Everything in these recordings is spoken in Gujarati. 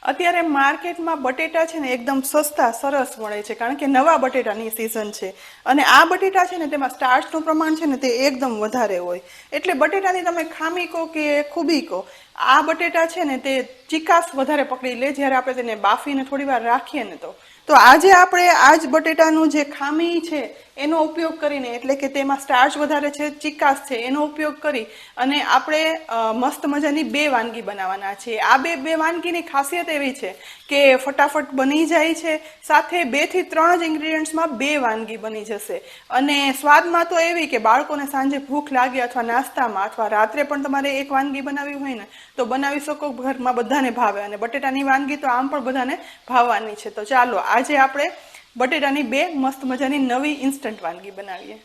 અત્યારે માર્કેટમાં બટેટા છે ને એકદમ સસ્તા સરસ મળે છે, કારણ કે નવા બટેટાની સિઝન છે અને આ બટેટા છે ને તેમાં સ્ટાર્ચનું પ્રમાણ છે ને તે એકદમ વધારે હોય, એટલે બટેટાની તમે ખામી કહો કે ખૂબી કહો, આ બટેટા છે ને તે ચિકાસ વધારે પકડી લે જ્યારે આપણે તેને બાફીને થોડી વાર રાખીએ ને તો આજે આપણે આ જ બટેટાનું જે ખામી છે એનો ઉપયોગ કરીને, એટલે કે તેમાં સ્ટાર્ચ વધારે છે, ચિકાસ છે, એનો ઉપયોગ કરી અને આપણે મસ્ત મજાની બે વાનગી બનાવવાના છીએ. આ બે વાનગીની ખાસિયત એવી છે કે ફટાફટ બની જાય છે, સાથે 2 થી 3 જ ઇન્ગ્રીડિયન્ટ્સમાં બે વાનગી બની જશે અને સ્વાદમાં તો એવી કે બાળકોને સાંજે ભૂખ લાગે અથવા નાસ્તામાં અથવા રાત્રે પણ તમારે એક વાનગી બનાવવી હોય ને તો બનાવી શકો, ઘરમાં બધાને ભાવે અને બટેટાની વાનગી તો આમ પણ બધાને ભાવવાની છે. તો ચાલો આજે આપણે બટેટાની બે મસ્ત મજાની નવી ઇન્સ્ટન્ટ વાનગી બનાવીએ.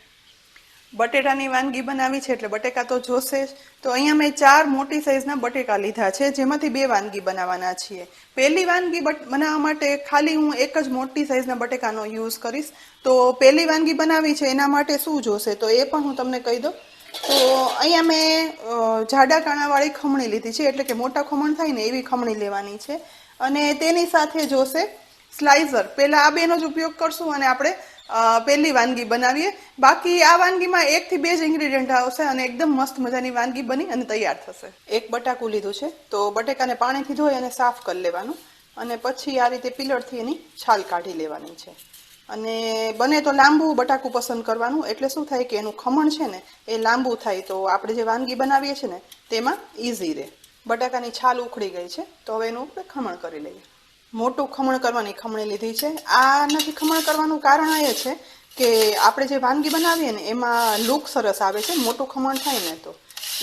બટેટાની વાનગી બનાવી છે એટલે બટેકા તો જોશે જ. તો અહીંયા મેં 4 મોટી સાઈઝના બટેકા લીધા છે, જેમાંથી બે વાનગી બનાવવાના છીએ. પહેલી વાનગી બનાવવા માટે ખાલી હું એક જ મોટી સાઈઝના બટેકાનો યુઝ કરીશ. તો પહેલી વાનગી બનાવી છે એના માટે શું જોશે તો એ પણ હું તમને કહી દઉં. તો અહીંયા મેં જાડા કાણાવાળી ખમણી લીધી છે, એટલે કે મોટા ખમણ થાય ને એવી ખમણી લેવાની છે અને તેની સાથે જોશે સ્લાઇસર. પહેલાં આ બેનો જ ઉપયોગ કરશું અને આપણે પહેલી વાનગી બનાવીએ. બાકી આ વાનગીમાં 1 થી 2 જ ઇન્ગ્રીડિયન્ટ આવશે અને એકદમ મસ્ત મજાની વાનગી બની અને તૈયાર થશે. એક બટાકું લીધું છે, તો બટેકાને પાણીથી ધોઈ અને સાફ કરી લેવાનું અને પછી આ રીતે પિલરથી એની છાલ કાઢી લેવાની છે. અને બને તો લાંબુ બટાકું પસંદ કરવાનું, એટલે શું થાય કે એનું ખમણ છે ને એ લાંબુ થાય તો આપણે જે વાનગી બનાવીએ છીએ ને તેમાં ઇઝી રહે. બટાકાની છાલ ઉખડી ગઈ છે, તો હવે એનું આપણે ખમણ કરી લઈએ. મોટું ખમણ કરવાની ખમણી લીધી છે. આ નથી ખમણ કરવાનું કારણ એ છે કે આપણે જે વાનગી બનાવીએ ને એમાં લુક સરસ આવે છે. મોટું ખમણ થાય ને તો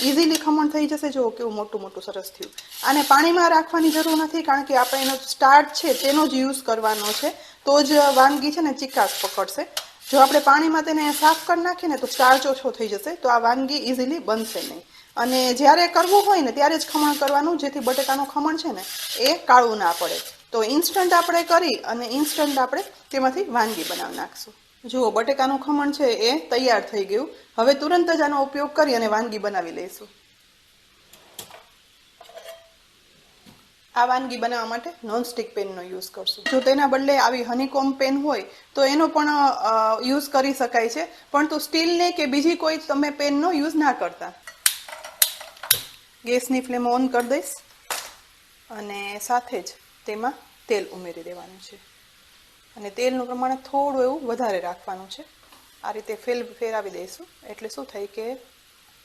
ઇઝીલી ખમણ થઈ જશે. જો કેવું મોટું મોટું સરસ થયું. આને પાણીમાં રાખવાની જરૂર નથી, કારણ કે આપણે એનો સ્ટાર્ચ છે તેનો જ યુઝ કરવાનો છે, તો જ વાનગી છે ને ચિકાસ પકડશે. જો આપણે પાણીમાં તેને સાફ કરી નાખીએ ને તો સ્ટાર્ચ ઓછો થઈ જશે, તો આ વાનગી ઇઝીલી બનશે નહીં. અને જ્યારે કરવું હોય ને ત્યારે જ ખમણ કરવાનું, જેથી બટેટાનું ખમણ છે ને એ કાળું ના પડે. તો ઇન્સ્ટન્ટ આપણે કરી અને ઇન્સ્ટન્ટ આપણે તેમાંથી વાનગી બનાવી નાખશું. જુઓ બટેકાનું ખમણ છે એ તૈયાર થઈ ગયું. હવે તુરંત જ આનો ઉપયોગ કરી અને વાનગી બનાવી લઈશું. આ વાનગી બનાવવા માટે નોનસ્ટિક પેનનો યુઝ કરશું. જો તેના બદલે આવી હનીકોમ્બ પેન હોય તો એનો પણ યુઝ કરી શકાય છે, પરંતુ સ્ટીલને કે બીજી કોઈ તમે પેનનો યુઝ ના કરતા. ગેસની ફ્લેમ ઓન કરી દઈશ અને સાથે જ તેમાં તેલ ઉમેરી દેવાનું છે અને તેલનું પ્રમાણ થોડું એવું વધારે રાખવાનું છે. આ રીતે ફેરવી દઈશું એટલે શું થાય કે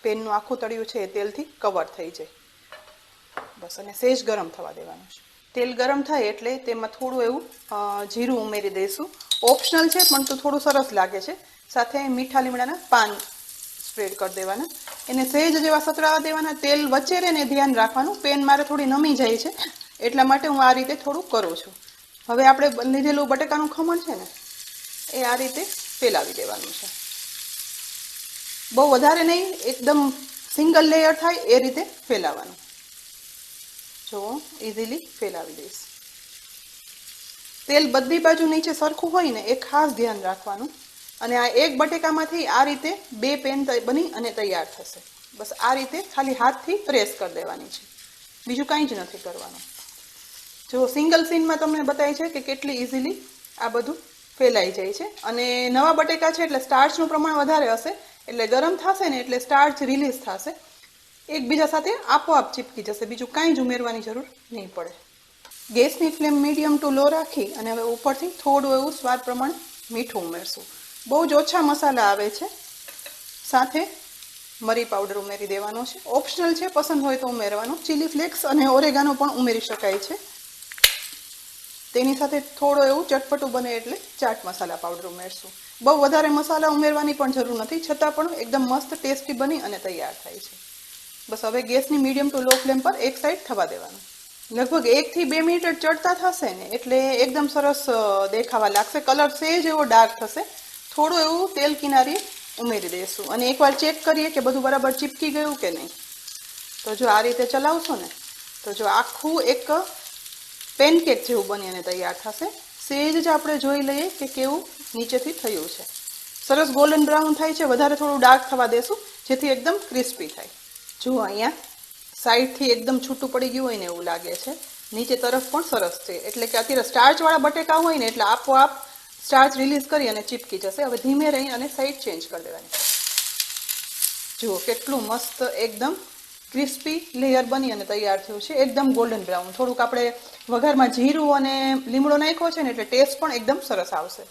પેનનું આખું તળિયું છે એ તેલથી કવર થઈ જાય. બસ, અને સહેજ ગરમ થવા દેવાનું છે. તેલ ગરમ થાય એટલે તેમાં થોડું એવું જીરું ઉમેરી દઈશું. ઓપ્શનલ છે પણ તો થોડું સરસ લાગે છે. સાથે મીઠા લીમડાના પાન સ્પ્રેડ કરી દેવાના. એને સહેજ જેવા સતરાવા દેવાના. તેલ વચ્ચે રહે ને ધ્યાન રાખવાનું. પેન મારે થોડી નમી જાય છે એટલા માટે હું આ રીતે થોડું કરું છું. હવે આપણે લીધેલું બટેકાનું ખમણ છે ને એ આ રીતે ફેલાવી દેવાનું છે. બહુ વધારે નહીં, એકદમ સિંગલ લેયર થાય એ રીતે ફેલાવાનું. જો ઇઝીલી ફેલાવી દઈશ. તેલ બધી બાજુ નીચે સરખું હોય ને એ ખાસ ધ્યાન રાખવાનું. અને આ એક બટેકામાંથી આ રીતે બે પેન બની અને તૈયાર થશે. બસ આ રીતે ખાલી હાથથી પ્રેસ કરી દેવાની છે, બીજું કાંઈ જ નથી કરવાનું. જો સિંગલ સીનમાં તમને બતાવી છે કે કેટલી ઇઝીલી આ બધું ફેલાઈ જાય છે. અને નવા બટેકા છે એટલે સ્ટાર્ચનું પ્રમાણ વધારે હશે, એટલે ગરમ થશે ને એટલે સ્ટાર્ચ રિલીઝ થશે, એકબીજા સાથે આપોઆપ ચીપકી જશે, બીજું કાંઈ જ ઉમેરવાની જરૂર નહીં પડે. ગેસની ફ્લેમ મીડિયમ ટુ લો રાખી અને હવે ઉપરથી થોડું એવું સ્વાદ પ્રમાણે મીઠું ઉમેરશું. બહુ જ ઓછા મસાલા આવે છે. સાથે મરી પાવડર ઉમેરી દેવાનો છે. ઓપ્શનલ છે, પસંદ હોય તો ઉમેરવાનું. ચીલી ફ્લેક્સ અને ઓરેગાનો પણ ઉમેરી શકાય છે. તેની સાથે થોડો એવું ચટપટું બને એટલે ચાટ મસાલા પાવડર ઉમેરશું. બહુ વધારે મસાલા ઉમેરવાની પણ જરૂર નથી, છતાં પણ એકદમ મસ્ત ટેસ્ટી બની અને તૈયાર થાય છે. બસ હવે ગેસની મીડિયમ ટુ લો ફ્લેમ પર એક સાઈડ થવા દેવાનું. લગભગ 1 થી 2 મિનિટ ચડતા થશે ને એટલે એકદમ સરસ દેખાવા લાગશે. કલર સહેજ એવો ડાર્ક થશે. થોડું એવું તેલ કિનારી ઉમેરી દઈશું અને એકવાર ચેક કરીએ કે બધું બરાબર ચીપકી ગયું કે નહીં. તો જો આ રીતે ચલાવશો ને તો જો આખું એક પેનકેક જેવું બની અને તૈયાર થશે. સહેજ જ આપણે જોઈ લઈએ કે કેવું નીચેથી થયું છે. સરસ ગોલ્ડન બ્રાઉન થાય છે. વધારે થોડું ડાર્ક થવા દેશું જેથી એકદમ ક્રિસ્પી થાય. જુઓ અહીંયા સાઈડથી એકદમ છૂટું પડી ગયું હોય ને એવું લાગે છે. નીચે તરફ પણ સરસ છે, એટલે કે અત્યારે સ્ટાર્ચવાળા બટેકા હોય ને એટલે આપોઆપ સ્ટાર્ચ રિલીઝ કરી અને ચીપકી જશે. હવે ધીમે રહી અને સાઈડ ચેન્જ કરી દેવાની. જુઓ કેટલું મસ્ત એકદમ ક્રિસ્પી લેયર બની અને તૈયાર થયું છે, એકદમ ગોલ્ડન બ્રાઉન. થોડુંક આપણે વઘારમાં જીરું અને લીમડો નાખ્યો છે ને એટલે ટેસ્ટ પણ એકદમ સરસ આવશે.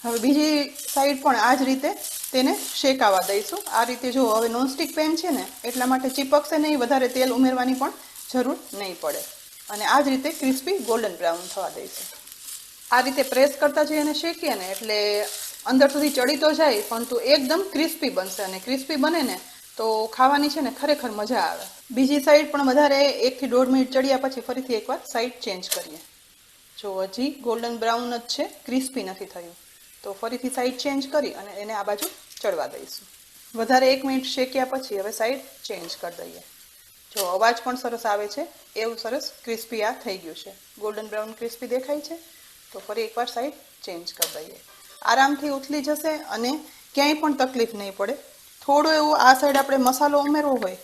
હવે બીજી સાઈડ પણ આ જ રીતે તેને શેકાવા દઈશું. આ રીતે જો હવે નોનસ્ટિક પેન છે ને એટલા માટે ચીપકશે નહીં, વધારે તેલ ઉમેરવાની પણ જરૂર નહીં પડે. અને આ જ રીતે ક્રિસ્પી ગોલ્ડન બ્રાઉન થવા દઈશું. આ રીતે પ્રેસ કરતા જઈએ અને શેકીએ ને એટલે અંદર સુધી ચડી તો જાય પરંતુ એકદમ ક્રિસ્પી બનશે. અને ક્રિસ્પી બને ને તો ખાવાની છે ને ખરેખર મજા આવે. બીજી સાઈડ પણ વધારે 1 થી 1.5 મિનિટ ચડ્યા પછી ફરીથી એકવાર સાઈડ ચેન્જ કરીએ. જો હજી ગોલ્ડન બ્રાઉન જ છે, ક્રિસ્પી નથી થયું, તો ફરીથી સાઈડ ચેન્જ કરી અને એને આ બાજુ ચડવા દઈશું. વધારે 1 મિનિટ શેક્યા પછી હવે સાઈડ ચેન્જ કરી દઈએ. જો અવાજ પણ સરસ આવે છે, એવું સરસ ક્રિસ્પી આ થઈ ગયું છે. ગોલ્ડન બ્રાઉન ક્રિસ્પી દેખાય છે. તો ફરી એકવાર સાઈડ ચેન્જ કરી દઈએ. આરામથી ઉથલી જશે અને ક્યાંય પણ તકલીફ નહીં પડે. થોડું એવું આ સાઈડ આપણે મસાલો ઉમેરવો હોય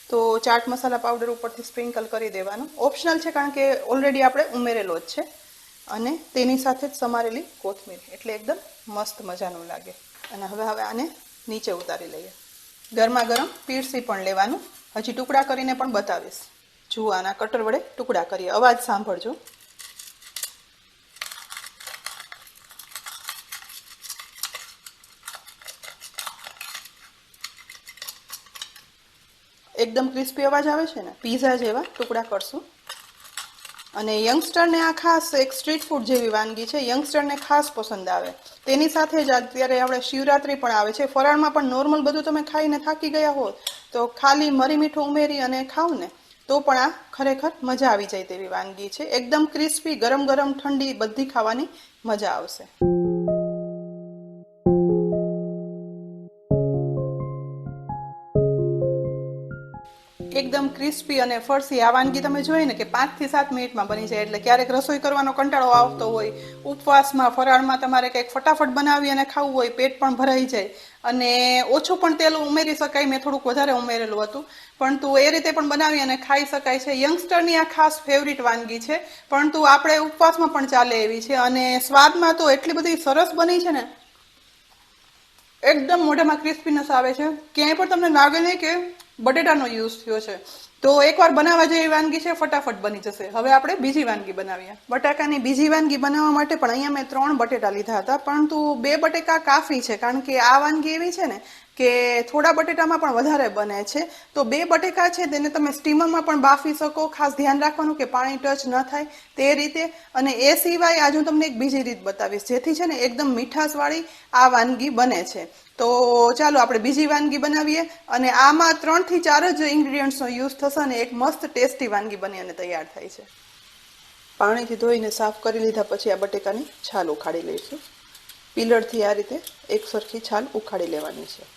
તો ચાટ મસાલા પાવડર ઉપરથી સ્પ્રિંકલ કરી દેવાનો. ઓપ્શનલ છે કારણ કે ઓલરેડી આપણે ઉમેરેલો જ છે. અને તેની સાથે જ સમારેલી કોથમીર, એટલે એકદમ મસ્ત મજાનું લાગે. અને હવે આને નીચે ઉતારી લઈએ. ગરમા ગરમ પીરસી પણ લેવાનું. હજી ટુકડા કરીને પણ બતાવીશ. જુઓ આના કટર વડે ટુકડા કરીએ. અવાજ સાંભળજો. એકદમ ક્રિસ્પી અવાજ આવે છે ને, પીઝા જેવા ટુકડા કરશું. અને યંગસ્ટરને આ ખાસ એક સ્ટ્રીટ ફૂડ જેવી વાનગી છે, યંગસ્ટરને ખાસ પસંદ આવે. તેની સાથે જ અત્યારે આપણે શિવરાત્રી પણ આવે છે. ફરાળમાં પણ નોર્મલ બધું તમે ખાઈને થાકી ગયા હો તો ખાલી મરી મીઠું ઉમેરી અને ખાવ ને તો પણ આ ખરેખર મજા આવી જાય તેવી વાનગી છે. એકદમ ક્રિસ્પી, ગરમ ગરમ ઠંડી બધી ખાવાની મજા આવશે. એકદમ ક્રિસ્પી અને ફરસી આ વાનગી તમે જોઈ ને કે 5 થી 7 મિનિટમાં બની જાય. એટલે ક્યારેક રસોઈ કરવાનો કંટાળો આવતો હોય, ઉપવાસમાં ફરાળમાં તમારે કંઈક ફટાફટ બનાવી અને ખાવું હોય, પેટ પણ ભરાઈ જાય અને ઓછું પણ તેલ ઉમેરી શકાય. મેં થોડુંક વધારે ઉમેરેલું હતું, પરંતુ એ રીતે પણ બનાવી અને ખાઈ શકાય છે. યંગસ્ટરની આ ખાસ ફેવરિટ વાનગી છે, પરંતુ આપણે ઉપવાસમાં પણ ચાલે એવી છે. અને સ્વાદમાં તો એટલી બધી સરસ બની છે ને, એકદમ મોઢામાં ક્રિસ્પીનેસ આવે છે. ક્યાંય પણ તમને લાગે નહીં કે બટેટાનો યુઝ થયો છે. તો એકવાર બનાવવા જેવી વાનગી છે, ફટાફટ બની જશે. હવે આપણે બીજી વાનગી બનાવીએ. બટાકાની બીજી વાનગી બનાવવા માટે પણ અહીંયા મેં 3 બટેટા લીધા હતા, પરંતુ 2 બટેકા કાફી છે કારણ કે આ વાનગી એવી છે ને કે થોડા બટેટામાં પણ વધારે બને છે. તો 2 બટેકા છે તેને તમે સ્ટીમરમાં પણ બાફી શકો. ખાસ ધ્યાન રાખવાનું કે પાણી ટચ ન થાય તે રીતે. અને એ સિવાય આજે હું તમને એક બીજી રીત બતાવીશ જેથી છે ને એકદમ મીઠાશવાળી આ વાનગી બને છે. તો ચાલો આપણે બીજી વાનગી બનાવીએ. અને આમાં 3 થી 4 જ ઇન્ગ્રીડિયન્ટ્સનો યુઝ થશે અને એક મસ્ત ટેસ્ટી વાનગી બની અને તૈયાર થાય છે. પાણીથી ધોઈને સાફ કરી લીધા પછી આ બટેકાની છાલ ઉખાડી લઈશું. પીલરથી આ રીતે એક સરખી છાલ ઉખાડી લેવાની છે.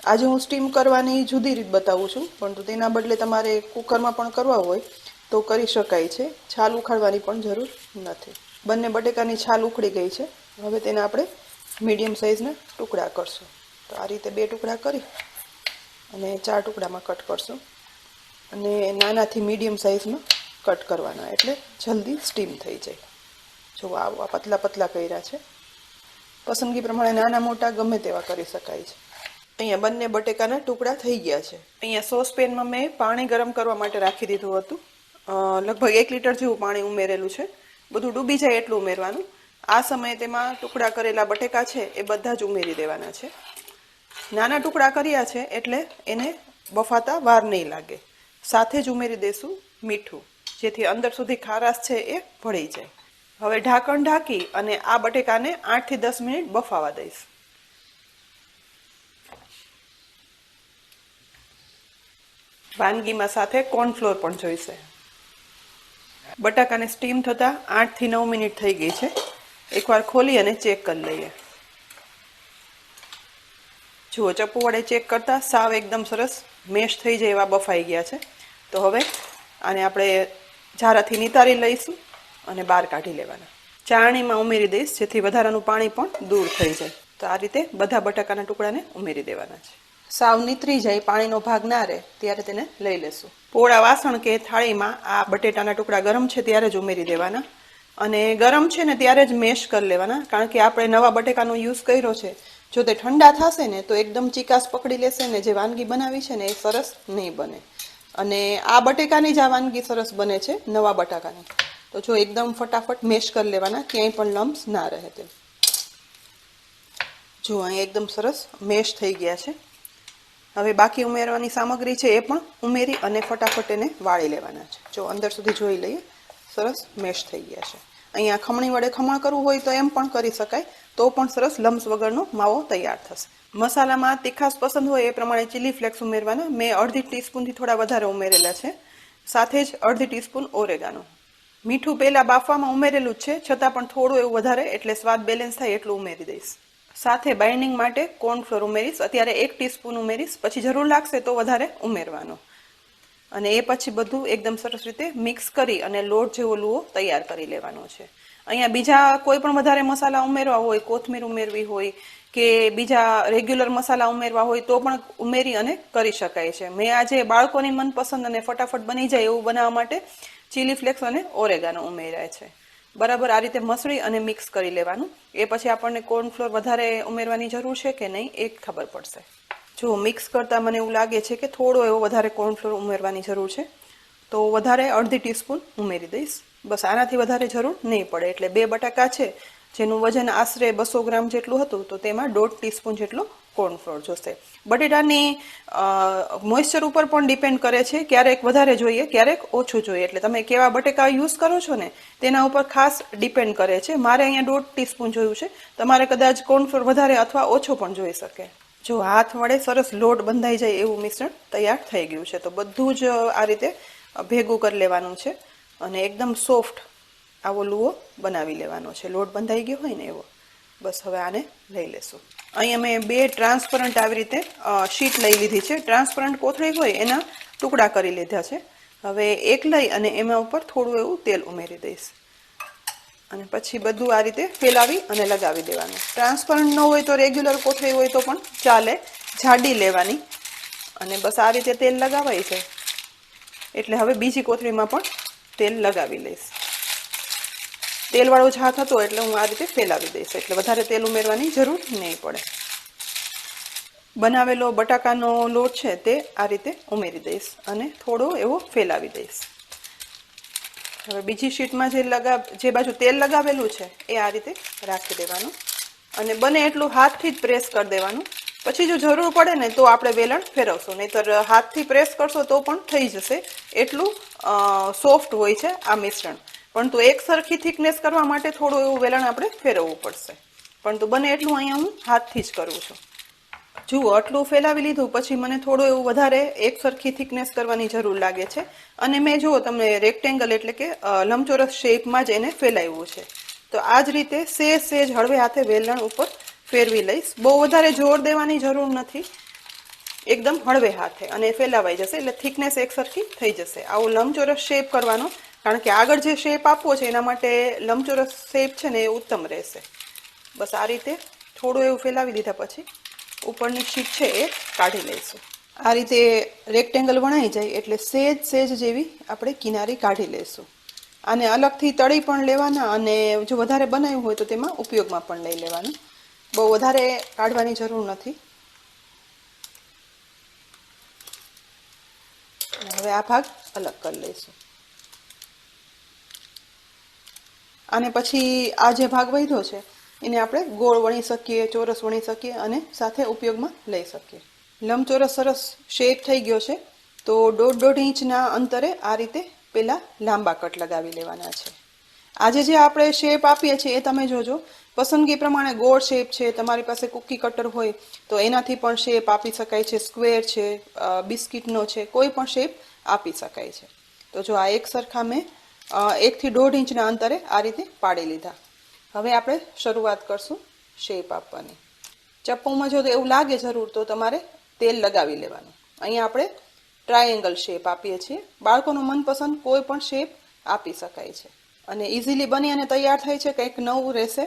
આજે હું સ્ટીમ કરવાની જુદી રીત બતાવું છું, પરંતુ તેના બદલે તમારે કુકરમાં પણ કરવા હોય તો કરી શકાય છે. છાલ ઉખાડવાની પણ જરૂર નથી. બંને બટેકાની છાલ ઉખડી ગઈ છે. હવે તેને આપણે મીડિયમ સાઇઝના ટુકડા કરશું. તો આ રીતે 2 ટુકડા કરી અને 4 ટુકડામાં કટ કરશું. અને નાનાથી મીડિયમ સાઇઝમાં કટ કરવાના, એટલે જલ્દી સ્ટીમ થઈ જાય. જો આવા પતલા પતલા કર્યા છે. પસંદગી પ્રમાણે નાના મોટા ગમે તેવા કરી શકાય છે. અહીંયા બંને બટેકાના ટુકડા થઈ ગયા છે. અહીંયા સોસપેનમાં મેં પાણી ગરમ કરવા માટે રાખી દીધું હતું. લગભગ 1 લીટર જેવું પાણી ઉમેરેલું છે. બધું ડૂબી જાય એટલું ઉમેરવાનું. આ સમયે તેમાં ટુકડા કરેલા બટેકા છે એ બધા જ ઉમેરી દેવાના છે. નાના ટુકડા કર્યા છે એટલે એને બફાતા વાર નહીં લાગે. સાથે જ ઉમેરી દઈશું મીઠું, જેથી અંદર સુધી ખારાશ છે એ ભળી જાય. હવે ઢાંકણ ઢાંકી અને આ બટેકાને 8 થી 10 મિનિટ બફાવા દઈશ. વાનગીમાં સાથે કોર્નફ્લોર પણ જોઈશે. બટાકાને સ્ટીમ થતાં 8 થી 9 મિનિટ થઈ ગઈ છે. એકવાર ખોલી અને ચેક કરી લઈએ. જુઓ, ચપ્પુ વડે ચેક કરતાં સાવ એકદમ સરસ મેશ થઈ જાય એવા બફાઈ ગયા છે. તો હવે આને આપણે ઝારાથી નિતારી લઈશું અને બહાર કાઢી લેવાના. ચાળણીમાં ઉમેરી દઈશ જેથી વધારાનું પાણી પણ દૂર થઈ જાય. તો આ રીતે બધા બટાકાના ટુકડાને ઉમેરી દેવાના છે. સાવ નીતરી જાય, પાણીનો ભાગ ના રહે ત્યારે તેને લઈ લેશું. પોળા વાસણ કે થાળીમાં આ બટેટાના ટુકડા ગરમ છે ત્યારે જ ઉમેરી દેવાના, અને ગરમ છે ને ત્યારે જ મેશ કરી લેવાના, કારણ કે આપણે નવા બટેકાનો યુઝ કર્યો છે. જો તે ઠંડા થશે ને તો એકદમ ચીકાશ પકડી લેશે ને જે વાનગી બનાવી છે ને એ સરસ નહીં બને. અને આ બટેકાની જ આ વાનગી સરસ બને છે, નવા બટાકાની. તો જો એકદમ ફટાફટ મેશ કરી લેવાના, ક્યાંય પણ લમ્સ ના રહે તેમ. જો અહીં એકદમ સરસ મેશ થઈ ગયા છે. હવે બાકી ઉમેરવાની સામગ્રી છે એ પણ ઉમેરી અને ફટાફટ એને વાળી લેવાના છે. જો અંદર સુધી જોઈ લઈએ, સરસ મેશ થઈ ગયા છે. અહીંયા ખમણી વડે ખમણ કરવું હોય તો એમ પણ કરી શકાય, તો પણ સરસ લમ્સ વગરનો માવો તૈયાર થશે. મસાલામાં તીખાશ પસંદ હોય એ પ્રમાણે ચીલી ફ્લેક્સ ઉમેરવાના. મેં અડધી ટીસ્પૂનથી થોડા વધારે ઉમેરેલા છે, સાથે જ અડધી ટીસ્પૂન ઓરેગાનો. મીઠું પહેલાં બાફવામાં ઉમેરેલું જ છે, છતાં પણ થોડું એવું વધારે, એટલે સ્વાદ બેલેન્સ થાય એટલું ઉમેરી દઈશ. સાથે બાઇન્ડિંગ માટે કોર્નફ્લોર ઉમેરીશ. અત્યારે 1 ટીસ્પૂન ઉમેરીશ, પછી જરૂર લાગશે તો વધારે ઉમેરવાનો. અને એ પછી બધું એકદમ સરસ રીતે મિક્સ કરી અને લોટ જેવો લુઓ તૈયાર કરી લેવાનો છે. અહીંયા બીજા કોઈ પણ વધારે મસાલા ઉમેરવા હોય, કોથમીર ઉમેરવી હોય કે બીજા રેગ્યુલર મસાલા ઉમેરવા હોય તો પણ ઉમેરી અને કરી શકાય છે. મેં આજે બાળકોની મનપસંદ અને ફટાફટ બની જાય એવું બનાવવા માટે ચીલી ફ્લેક્સ અને ઓરેગાનો ઉમેર્યા છે. બરાબર આ રીતે મસળી અને મિક્સ કરી લેવાનું. એ પછી આપણને કોર્નફ્લોર વધારે ઉમેરવાની જરૂર છે કે નહીં એ ખબર પડશે. જો મિક્સ કરતાં મને એવું લાગે છે કે થોડો એવો વધારે કોર્નફ્લોર ઉમેરવાની જરૂર છે, તો વધારે અડધી ટીસ્પૂન ઉમેરી દઈશ. બસ આનાથી વધારે જરૂર નહીં પડે. એટલે 2 બટાકા છે જેનું વજન આશરે 200 ગ્રામ જેટલું હતું, તો તેમાં 1.5 ટીસ્પૂન જેટલો કોર્નફ્લોર જોશે. બટેટાની મોઇસ્ચર ઉપર પણ ડિપેન્ડ કરે છે, ક્યારેક વધારે જોઈએ ક્યારેક ઓછું જોઈએ. એટલે તમે કેવા બટેકા યુઝ કરો છો ને તેના ઉપર ખાસ ડિપેન્ડ કરે છે. મારે અહીંયા 1.5 ટીસ્પૂન જોયું છે, તમારે કદાચ કોર્નફ્લોર વધારે અથવા ઓછો પણ જોઈ શકે. જો હાથ વડે સરસ લોટ બંધાઈ જાય એવું મિશ્રણ તૈયાર થઈ ગયું છે. તો બધું જ આ રીતે ભેગું કરી લેવાનું છે અને એકદમ સોફ્ટ આવો લુઓ બનાવી લેવાનો છે. લોટ બંધાઈ ગયો હોય ને એવો. બસ હવે આને લઈ લેશું. અહીંયા મેં 2 ટ્રાન્સપરન્ટ આવી રીતે શીટ લઈ લીધી છે. ટ્રાન્સપરન્ટ કોથળી હોય એના ટુકડા કરી લીધા છે. હવે એક લઈ અને એમાં ઉપર થોડું એવું તેલ ઉમેરી દઈશ અને પછી બધું આ રીતે ફેલાવી અને લગાવી દેવાનું. ટ્રાન્સપરન્ટ ન હોય તો રેગ્યુલર કોથળી હોય તો પણ ચાલે, જાડી લેવાની. અને બસ આ રીતે તેલ લગાવાય છે એટલે હવે બીજી કોથળીમાં પણ તેલ લગાવી લઈશ. તેલવાળો જ હાથ હતો એટલે હું આ રીતે ફેલાવી દઈશ, એટલે વધારે તેલ ઉમેરવાની જરૂર નહીં પડે. બનાવેલો બટાકાનો લોટ છે તે આ રીતે ઉમેરી દઈશ અને થોડો એવો ફેલાવી દઈશ. હવે બીજી શીટમાં જે બાજુ તેલ લગાવેલું છે એ આ રીતે રાખી દેવાનું અને બને એટલું હાથથી જ પ્રેસ કરી દેવાનું. પછી જો જરૂર પડે ને તો આપણે વેલણ ફેરવશું, નહીંતર હાથથી પ્રેસ કરશો તો પણ થઈ જશે. એટલું સોફ્ટ હોય છે આ મિશ્રણ. પરંતુ એક સરખી થિકનેસ કરવા માટે થોડું એવું વેલણ આપણે ફેરવવું પડશે. પરંતુ બને એટલું અહીંયા હું હાથથી જ કરું છું. જુઓ આટલું ફેલાવી લીધું, પછી મને થોડું એવું વધારે એક સરખી થિકનેસ કરવાની જરૂર લાગે છે. અને મેં જુઓ તમને રેક્ટેંગલ એટલે કે લંબચોરસ શેપમાં જ એને ફેલાવ્યું છે. તો આ જ રીતે સેજ હળવે હાથે વેલણ ઉપર ફેરવી લઈશ. બહુ વધારે જોર દેવાની જરૂર નથી, એકદમ હળવે હાથે અને ફેલાવાઈ જશે એટલે થિકનેસ એક સરખી થઈ જશે. આવો લંબચોરસ શેપ કરવાનો, કારણ કે આગળ જે શેપ આપવો છે એના માટે લંબચોરસ શેપ છે ને એ ઉત્તમ રહેશે. બસ આ રીતે થોડું એવું ફેલાવી દીધા પછી ઉપરની શીટ છે એ કાઢી લઈશું. આ રીતે રેક્ટેંગલ વણાઈ જાય એટલે સેજ જેવી આપણે કિનારી કાઢી લઈશું. આને અલગથી તળી પણ લેવાના અને જો વધારે બનાવ્યું હોય તો તેમાં ઉપયોગમાં પણ લઈ લેવાનું. બહુ વધારે કાઢવાની જરૂર નથી. હવે આ ભાગ અલગ કરી લઈશું. આને પછી આ જે ભાગ વધ્યો છે એને આપણે ગોળ વણી શકીએ, ચોરસ વણી શકીએ અને સાથે ઉપયોગમાં લઈ શકીએ. લંબચોરસ સરસ શેપ થઈ ગયો છે, તો 1.5 ઇંચના અંતરે આ રીતે પેલા લાંબા કટ લગાવી લેવાના છે. આજે જે આપણે શેપ આપીએ છીએ એ તમે જોજો, પસંદગી પ્રમાણે ગોળ શેપ છે, તમારી પાસે કૂકી કટર હોય તો એનાથી પણ શેપ આપી શકાય છે, સ્ક્વેર છે, બિસ્કિટનો છે, કોઈ પણ શેપ આપી શકાય છે. તો જો આ એક સરખા મેં 1 થી 1.5 ઇંચના અંતરે આ રીતે પાડી લીધા. હવે આપણે શરૂઆત કરશું શેપ આપવાની. ચપ્પુમાં જો એવું લાગે જરૂર તો તમારે તેલ લગાવી લેવાનું. અહીંયા આપણે ટ્રાયેંગલ શેપ આપીએ છીએ. બાળકોનો મનપસંદ કોઈ પણ શેપ આપી શકાય છે અને ઇઝીલી બની અને તૈયાર થાય છે. કંઈક નવું રહેશે.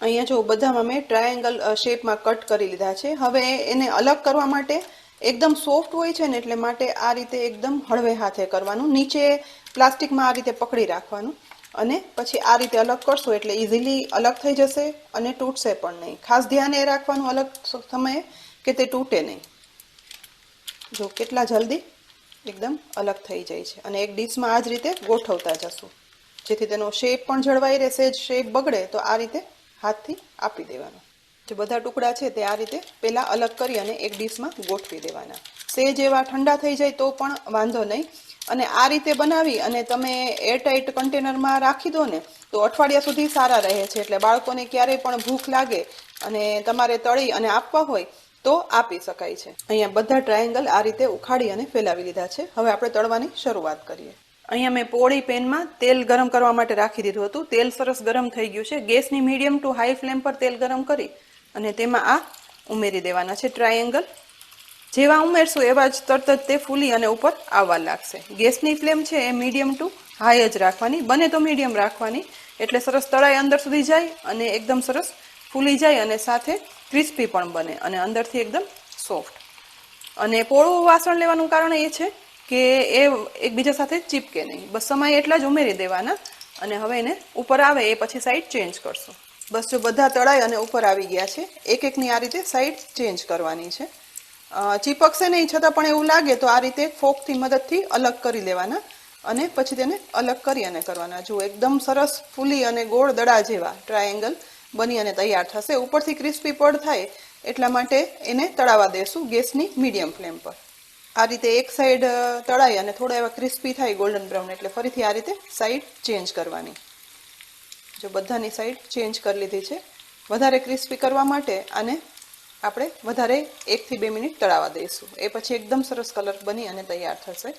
અહીંયા જો બધામાં મેં ટ્રાયેંગલ શેપમાં કટ કરી લીધા છે. હવે એને અલગ કરવા માટે એકદમ સોફ્ટ હોય છે ને એટલે માટે આ રીતે એકદમ હળવે હાથે કરવાનું. નીચે પ્લાસ્ટિકમાં આ રીતે પકડી રાખવાનું અને પછી આ રીતે અલગ કરશો એટલે ઇઝીલી અલગ થઈ જશે અને તૂટશે પણ નહીં. ખાસ ધ્યાન એ રાખવાનું અલગ સમયે કે તે તૂટે નહીં. જો કેટલા જલ્દી એકદમ અલગ થઈ જાય છે. અને એક ડીશમાં આ જ રીતે ગોઠવતા જશું જેથી તેનો શેપ પણ જળવાઈ રહેશે. શેપ બગડે તો આ રીતે હાથથી આપી દેવાનો. જે બધા ટુકડા છે તે આ રીતે પહેલાં અલગ કરી અને એક ડીશમાં ગોઠવી દેવાના. સેજ એવા ઠંડા થઈ જાય તો પણ વાંધો નહીં. અને આ રીતે બનાવી અને તમે એરટાઇટ કન્ટેનરમાં રાખી દો ને તો અઠવાડિયા સુધી સારા રહે છે. એટલે બાળકોને ક્યારેય પણ ભૂખ લાગે અને તમારે તળી અને આપવા હોય તો આપી શકાય છે. અહીંયા બધા ટ્રાયેંગલ આ રીતે ઉખાડી અને ફેલાવી લીધા છે. હવે આપણે તળવાની શરૂઆત કરીએ. અહીંયા મેં પોળી પેનમાં તેલ ગરમ કરવા માટે રાખી દીધું હતું. તેલ સરસ ગરમ થઈ ગયું છે. ગેસની મીડિયમ ટુ હાઈ ફ્લેમ પર તેલ ગરમ કરી અને તેમાં આ ઉમેરી દેવાના છે ટ્રાયેંગલ. જેવા ઉમેરશું એવા જ તરત જ તે ફૂલી અને ઉપર આવવા લાગશે. ગેસની ફ્લેમ છે એ મીડિયમ ટુ હાઈ જ રાખવાની, બને તો મીડિયમ રાખવાની એટલે સરસ તળાઈ અંદર સુધી જાય અને એકદમ સરસ ફૂલી જાય અને સાથે ક્રિસ્પી પણ બને અને અંદરથી એકદમ સોફ્ટ. અને પોળું વાસણ લેવાનું કારણ એ છે કે એ એકબીજા સાથે ચીપકે નહીં. બસ સમય એટલા જ ઉમેરી દેવાના અને હવે એને ઉપર આવે એ પછી સાઈડ ચેન્જ કરશું. બસ જો બધા તળાઈ અને ઉપર આવી ગયા છે. એક એકની આ રીતે સાઈડ ચેન્જ કરવાની છે. ચીપકશે નહીં છતાં પણ એવું લાગે તો આ રીતે ફોકથી મદદથી અલગ કરી લેવાના અને પછી તેને અલગ કરી અને કરવાના. જો એકદમ સરસ ફૂલી અને ગોળ દડા જેવા ટ્રાયેંગલ બની અને તૈયાર થશે. ઉપરથી ક્રિસ્પી પડ થાય એટલા માટે એને તળાવવા દેશું ગેસની મીડિયમ ફ્લેમ પર. આ રીતે એક સાઈડ તળાઈ અને થોડા એવા ક્રિસ્પી થાય ગોલ્ડન બ્રાઉન એટલે ફરીથી આ રીતે સાઈડ ચેન્જ કરવાની. જો બધાની સાઈડ ચેન્જ કરી લીધી છે. વધારે ક્રિસ્પી કરવા માટે આને આપણે વધારે 1 થી 2 મિનિટ તળાવવા દઈશું. એ પછી એકદમ સરસ કલર બની અને તૈયાર થશે.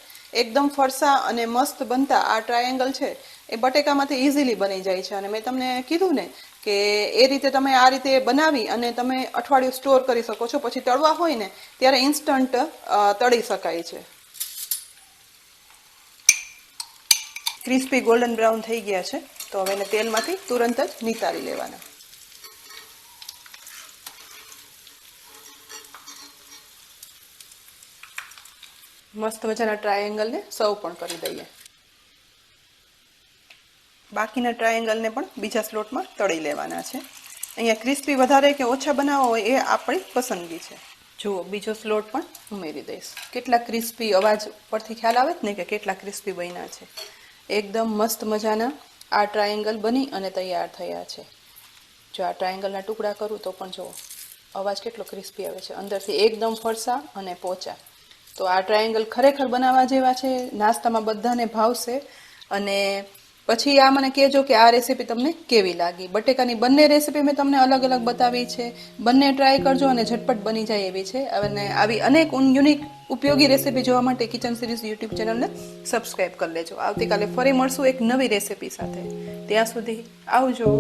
એકદમ ફરસા અને મસ્ત બનતા આ ટ્રાયેંગલ છે એ બટેકામાંથી ઇઝીલી બની જાય છે. અને મેં તમને કીધું ને કે એ રીતે તમે આ રીતે બનાવી અને તમે અઠવાડિયું સ્ટોર કરી શકો છો. પછી તળવા હોય ને ત્યારે ઇન્સ્ટન્ટ તળી શકાય છે. ક્રિસ્પી ગોલ્ડન બ્રાઉન થઈ ગયા છે તો હવે એને તેલમાંથી તુરંત જ નિતારી લેવાના. મસ્ત મજાના ટ્રાયેંગલને સર્વ પણ કરી દઈએ. બાકીના ટ્રાયેંગલને પણ બીજા સ્લોટમાં તળી લેવાના છે. અહીંયા ક્રિસ્પી વધારે કે ઓછા બનાવવા હોય એ આપણી પસંદગી છે. જુઓ બીજો સ્લોટ પણ ઉમેરી દઈશ. કેટલા ક્રિસ્પી, અવાજ પરથી ખ્યાલ આવે જ ને કે કેટલા ક્રિસ્પી બન્યા છે. એકદમ મસ્ત મજાના આ ટ્રાયેંગલ બની અને તૈયાર થયા છે. જો આ ટ્રાયેંગલના ટુકડા કરું તો પણ જુઓ અવાજ કેટલો ક્રિસ્પી આવે છે. અંદરથી એકદમ ફરસા અને પોચા. તો આ ટ્રાયેંગલ ખરેખર બનાવવા જેવા છે. નાસ્તામાં બધાને ભાવશે. અને પછી આ મને કહેજો કે આ રેસીપી તમને કેવી લાગી. બટેકાની બંને રેસીપી મેં તમને અલગ અલગ બતાવી છે. બંને ટ્રાય કરજો અને ઝટપટ બની જાય એવી છે. અને આવી અનેક યુનિક ઉપયોગી રેસીપી જોવા માટે કિચન સિરીઝ યુટ્યુબ ચેનલને સબસ્ક્રાઈબ કરી લેજો. આવતીકાલે ફરી મળશું એક નવી રેસીપી સાથે. ત્યાં સુધી આવજો.